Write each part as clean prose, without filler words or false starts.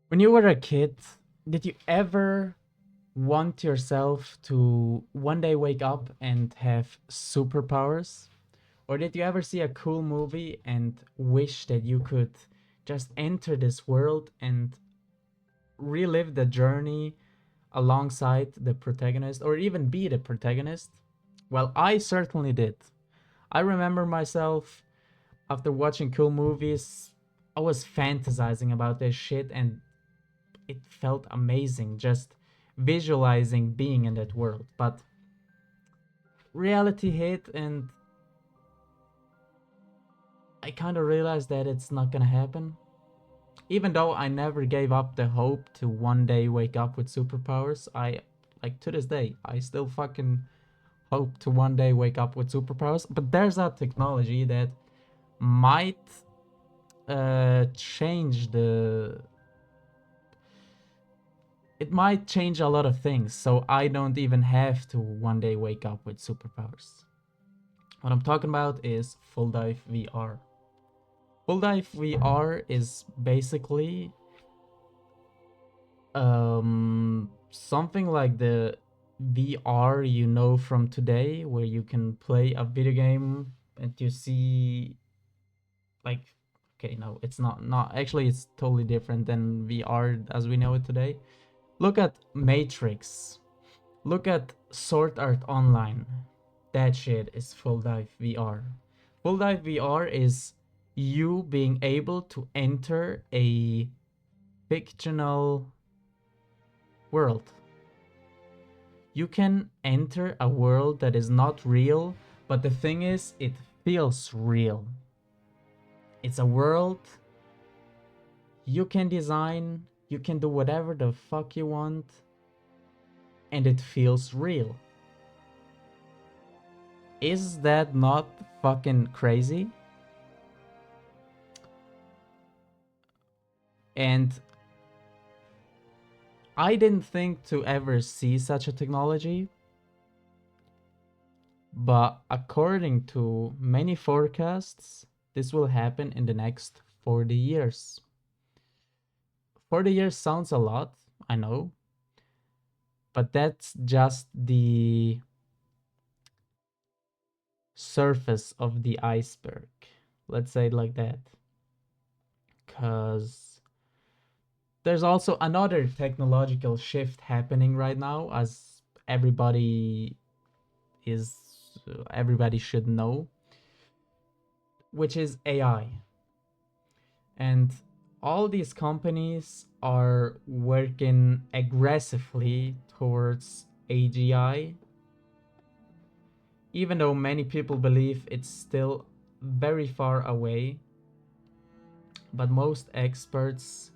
When you were a kid, did you ever want yourself to one day wake up and have superpowers? Or did you ever see a cool movie and wish that you could just enter this world and relive the journey alongside the protagonist or even be the protagonist? Well, I certainly did. I remember myself after watching cool movies, I was fantasizing about this shit and it felt amazing just visualizing being in that world. But reality hit and I kind of realized that it's not gonna happen. Even though I never gave up the hope to one day wake up with superpowers, I, like, to this day, I still fucking hope to one day wake up with superpowers. But there's a technology that might change the. It might change a lot of things, so I don't even have to one day wake up with superpowers. What I'm talking about is Full Dive VR. Full Dive VR is basically something like the VR you know from today, where you can play a video game and you see, like, okay, no, it's not actually, it's totally different than VR as we know it today. Look at Matrix. Look at Sword Art Online. That shit is Full Dive VR. Full Dive VR is you being able to enter a fictional world. You can enter a world that is not real, but the thing is, it feels real. It's a world you can design, you can do whatever the fuck you want, and it feels real. Is that not fucking crazy? And I didn't think to ever see such a technology, but according to many forecasts, this will happen in the next 40 years. 40 years sounds a lot, I know, but that's just the surface of the iceberg. Let's say it like that. Because there's also another technological shift happening right now, as everybody is everybody should know, which is AI. And all these companies are working aggressively towards AGI, even though many people believe it's still very far away. But most experts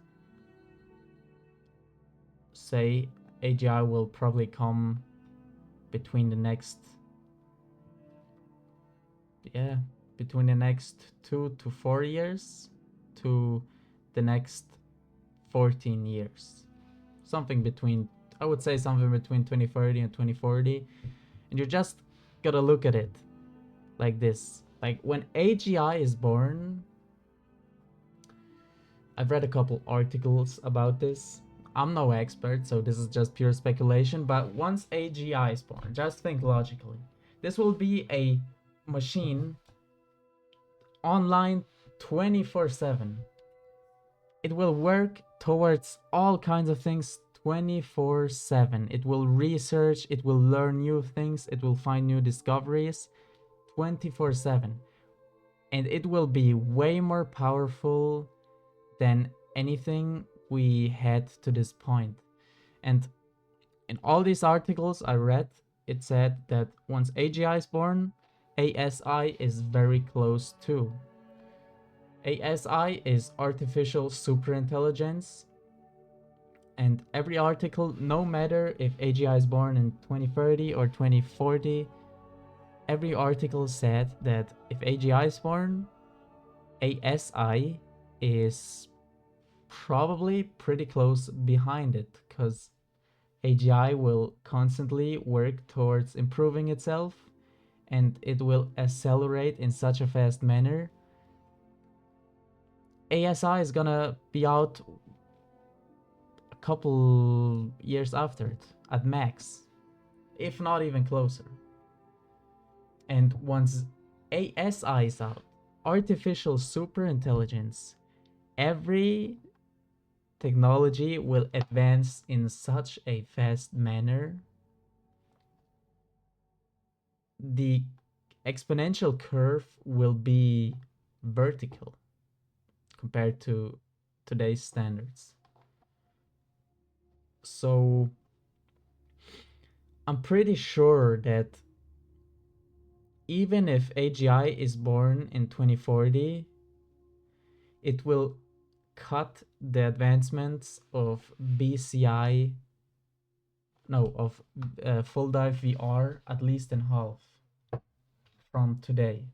say AGI will probably come between the next, yeah, between the next 2 to 4 years to the next 14 years. Something between, I would say something between 2030 and 2040. And you just gotta look at it like this. Like when AGI is born, I've read a couple articles about this. I'm no expert, so this is just pure speculation. But once AGI is born, just think logically. This will be a machine online 24/7. It will work towards all kinds of things 24/7. It will research, it will learn new things, it will find new discoveries 24/7. And it will be way more powerful than anything we had to this point. And in all these articles I read, it said that once AGI is born, ASI is very close too. ASI is artificial superintelligence, and every article, no matter if AGI is born in 2030 or 2040, every article said that if AGI is born, ASI is probably pretty close behind it, because AGI will constantly work towards improving itself and it will accelerate in such a fast manner. ASI is gonna be out couple years after it at max, if not even closer. And once ASI is out, artificial superintelligence, every technology will advance in such a fast manner. The exponential curve will be vertical compared to today's standards. So I'm pretty sure that even if AGI is born in 2040, it will cut the advancements of BCI, no, of full dive VR at least in half from today.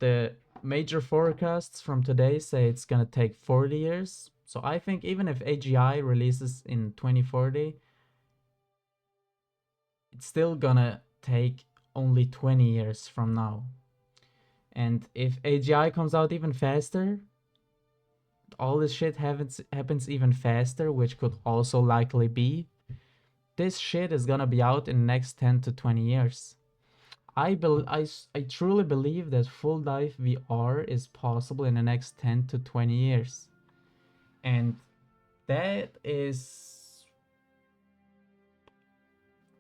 The major forecasts from today say it's gonna take 40 years. So I think even if AGI releases in 2040, it's still gonna take only 20 years from now. And if AGI comes out even faster, all this shit happens even faster, which could also likely be. This shit is gonna be out in the next 10 to 20 years. I truly believe that full dive VR is possible in the next 10 to 20 years. And that is,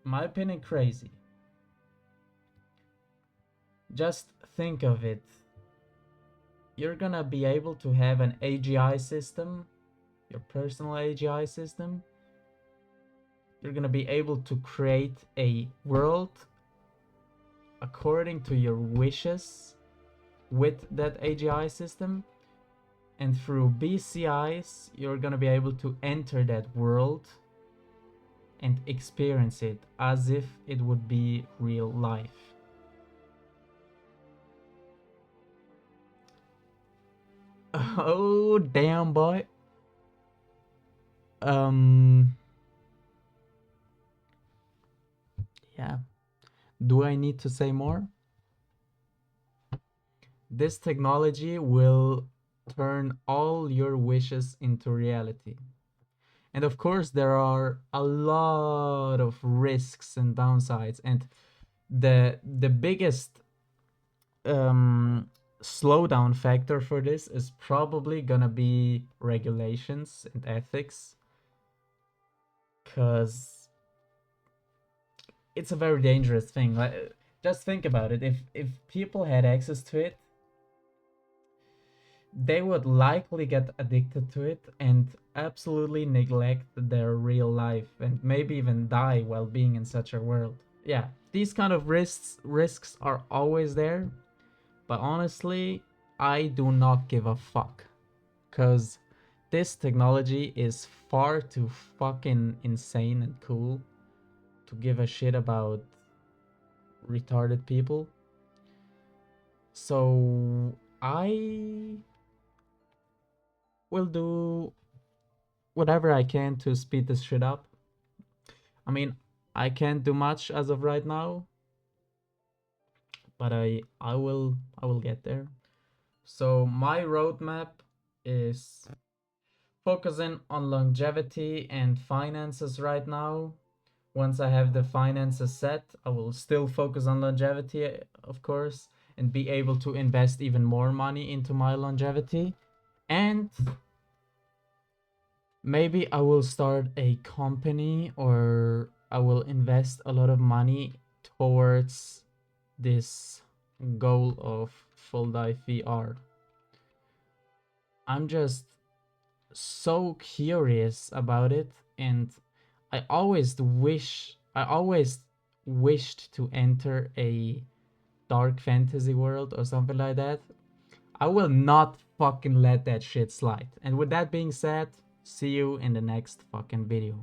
in my opinion, crazy. Just think of it. You're gonna be able to have an AGI system, your personal AGI system. You're gonna be able to create a world according to your wishes with that AGI system. And through BCIs, you're gonna be able to enter that world and experience it as if it would be real life. Oh, damn, boy. Yeah. Do I need to say more? This technology will turn all your wishes into reality. And of course, there are a lot of risks and downsides. And the biggest slowdown factor for this is probably gonna be regulations and ethics, because it's a very dangerous thing. Like, just think about it. If people had access to it, they would likely get addicted to it and absolutely neglect their real life and maybe even die while being in such a world. Yeah, these kind of risks are always there, but honestly, I do not give a fuck, cuz this technology is far too fucking insane and cool to give a shit about retarded people. So I will do whatever I can to speed this shit up. I mean, I can't do much as of right now, but I will get there. So my roadmap is focusing on longevity and finances right now. Once I have the finances set, I will still focus on longevity, of course, and be able to invest even more money into my longevity. And maybe I will start a company, or I will invest a lot of money towards this goal of full dive VR. I'm just so curious about it, and I always wished to enter a dark fantasy world or something like that. I will not fucking let that shit slide. And with that being said, see you in the next fucking video.